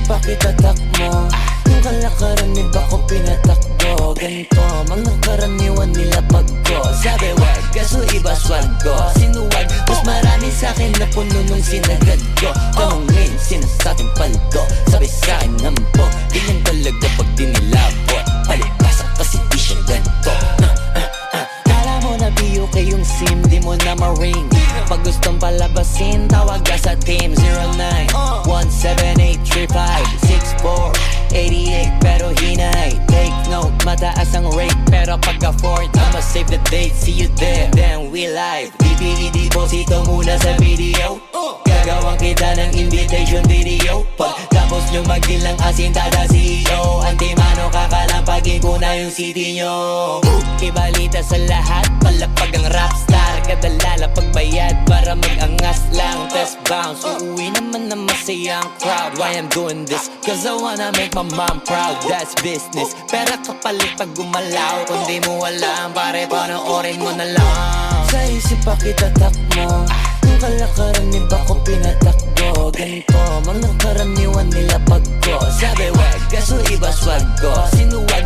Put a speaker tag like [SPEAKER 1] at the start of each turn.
[SPEAKER 1] pa kita takmo. Kung kalakaran ni ba ko pinatakbo. Ganito, mga karaniwan nila pagko. Sabi wag, kaso iba swag ko. Sinuwag, mas marami sa'kin na puno nung sinagad ko. Tanungin, sinasabing paldo. Sabi sa'kin nampo, ganyan talaga pag dinilabot. Palibasa kasi di siya ganito. Kala mo na BUK yung SIM, di mo na ma-ring. Pag gustong palabasin, tawag ka sa team 09-178-35-64-88. Pero hinay, take note, mataas ang rate. Pero pagka-fourth, I'ma save the date. See you there, then we live. DPED posito muna sa video. Gagawang kita ng invitation video. Pagtapos nyo magdilang asin tada CEO. Antimano kakalampagin ko na yung city nyo. Ibalita sa lahat, palapag ang rapstar. Kadalala pagbayad para mag-angas lang. Test bounce, uuwi naman na masayang crowd. Why I'm doing this? Cause I wanna make my mom proud. That's business. Pera kapalit pag gumalaw. Kung di mo alam, pare panoorin mo na lang. Sa isip pa kita takmo. Kung kalakaran ni ba ko pinatakbo. Ganito, mga karaniwan nila pagko. Sabi wag, kaso iba swag ko. Sinuwag,